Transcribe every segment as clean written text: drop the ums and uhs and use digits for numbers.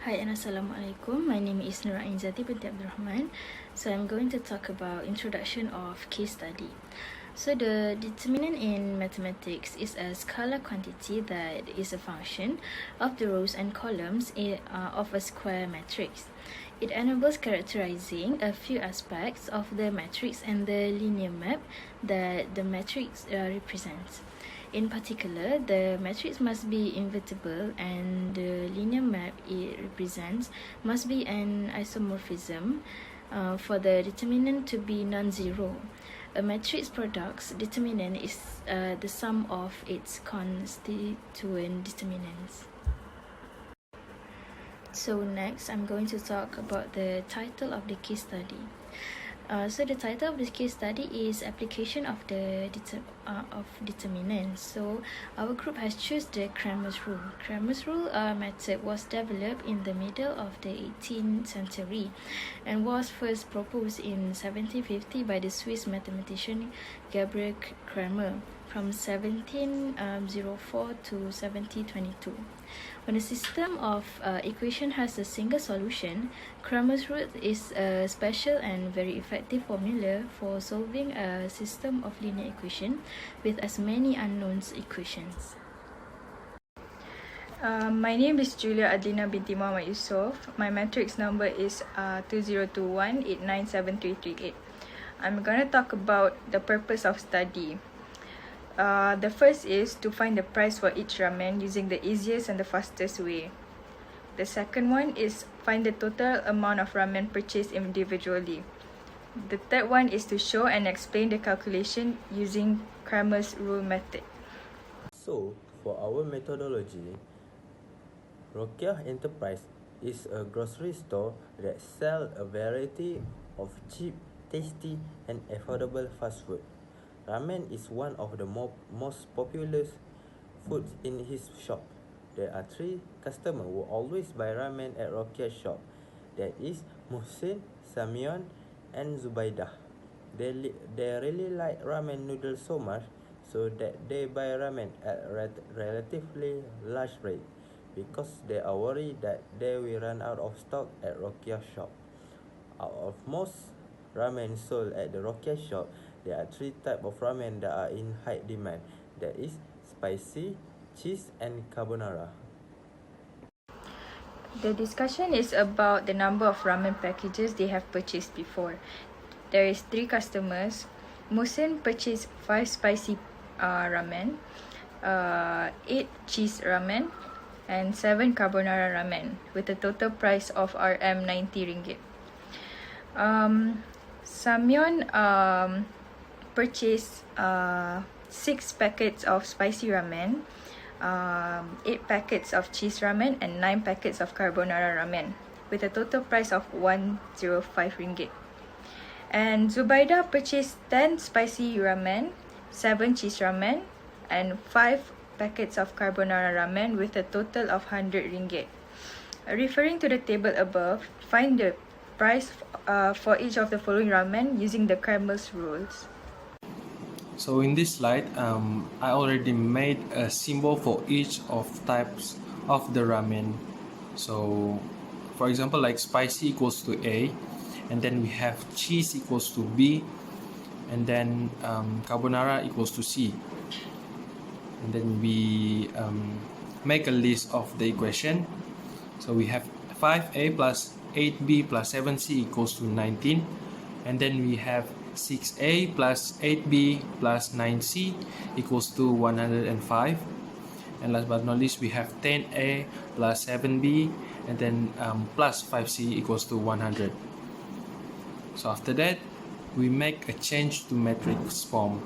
Hi and Assalamualaikum. My name is Nur Ainzati binti Abdul Rahman. So I'm going to talk about introduction of case study. So the determinant in mathematics is a scalar quantity that is a function of the rows and columns of a square matrix. It enables characterizing a few aspects of the matrix and the linear map that the matrix represents. In particular, the matrix must be invertible and the linear map it represents must be an isomorphism for the determinant to be non-zero. A matrix product's determinant is the sum of its constituent determinants. So next, I'm going to talk about the title of the case study. So the title of the case study is application of the determinants. So our group has chosen the Cramer's rule. Cramer's rule method was developed in the middle of the 18th century and was first proposed in 1750 by the Swiss mathematician Gabriel Cramer from 1704 to 1722. When a system of equation has a single solution, Cramer's rule is a special and very effective formula for solving a system of linear equation with as many unknowns equations. My name is Julia Adlina binti Muhammad Yusof. My matrix number is 2021897338. I'm going to talk about the purpose of study. The first is to find the price for each ramen using the easiest and the fastest way. The second one is find the total amount of ramen purchased individually. The third one is to show and explain the calculation using Cramer's rule method. So, for our methodology, Rokia Enterprise is a grocery store that sells a variety of cheap, tasty, and affordable fast food. Ramen is one of the most popular foods in his shop. There are 3 customers who always buy ramen at Rokia's shop. That is Muhsin, Samion, and Zubaidah. They really like ramen noodles so much, so that they buy ramen at relatively large rate because they are worried that they will run out of stock at Rokia's shop. Out of most ramen sold at the Rokia shop, there are 3 types of ramen that are in high demand. That is spicy, cheese, and carbonara. The discussion is about the number of ramen packages they have purchased before. There is 3 customers. Muhsin purchased 5 spicy ramen, 8 cheese ramen, and 7 carbonara ramen with a total price of RM90. Samion purchased 6 packets of spicy ramen, 8 packets of cheese ramen, and 9 packets of carbonara ramen with a total price of RM105. And Zubaidah purchased 10 spicy ramen, 7 cheese ramen, and 5 packets of carbonara ramen with a total of RM100. Referring to the table above, find the price for each of the following ramen using the Cramer's rules. So in this slide, I already made a symbol for each of types of the ramen. So for example, like spicy equals to A, and then we have cheese equals to B, and then carbonara equals to C. And then we make a list of the equation. So we have 5A plus 8B plus 7C equals to 19, and then we have 6A plus 8B plus 9C equals to 105, and last but not least we have 10A plus 7B and then plus 5C equals to 100. So after that we make a change to matrix form.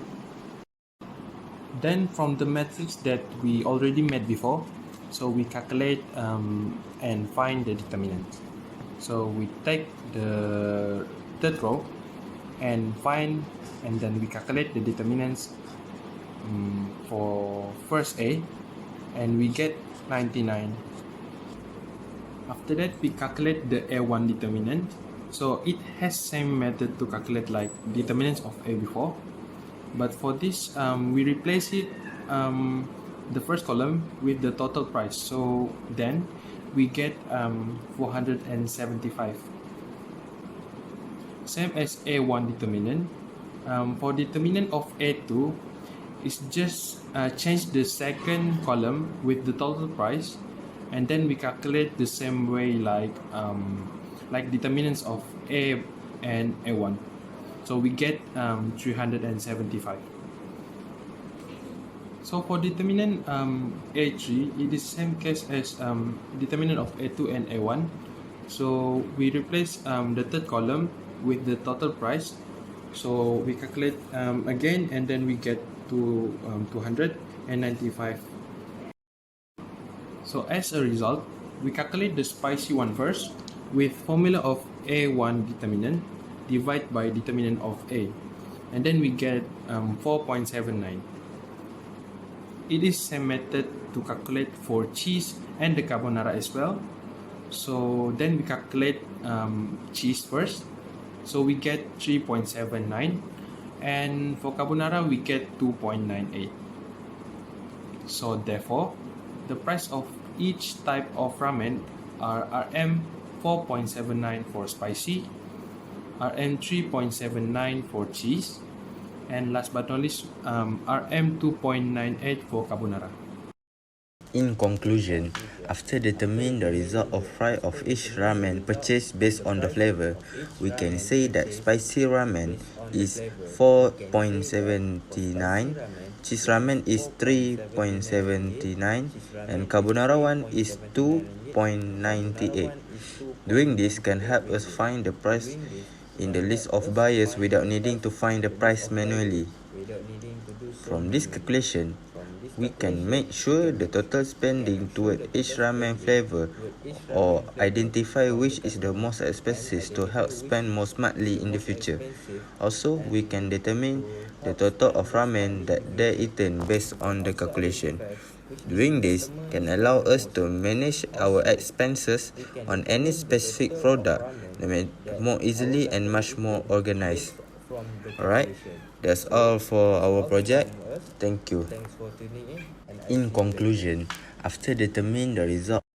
Then from the matrix that we already made before, so we calculate and find the determinant. So we take the third row and find, and then we calculate the determinants for first A, and we get 99. After that we calculate the A1 determinant. So it has same method to calculate like determinants of A before, but for this we replace it the first column with the total price. So then we get 475. Same as A1 determinant. For determinant of A2, is just change the second column with the total price, and then we calculate the same way like determinants of A and A1. So we get 375. So for determinant A3, it is same case as determinant of A2 and A1. So we replace the third column with the total price. So we calculate again, and then we get to 295. So as a result, we calculate the spicy one first with formula of A1 determinant divided by determinant of A, and then we get 4.79. It is same method to calculate for cheese and the carbonara as well. So then we calculate cheese first. So we get 3.79, and for carbonara we get 2.98. So therefore, the price of each type of ramen are RM 4.79 for spicy, RM 3.79 for cheese, and last but not least, RM 2.98 for carbonara. In conclusion, after determining the result of price of each ramen purchased based on the flavor, we can say that spicy ramen is 4.79, cheese ramen is 3.79, and carbonara one is 2.98. Doing this can help us find the price in the list of buyers without needing to find the price manually. From this calculation, we can make sure the total spending toward each ramen flavor or identify which is the most expensive to help spend more smartly in the future. Also, we can determine the total of ramen that they're eaten based on the calculation. Doing this can allow us to manage our expenses on any specific product more easily and much more organized. Alright, that's all for our project. Thank you. In conclusion, after determining the result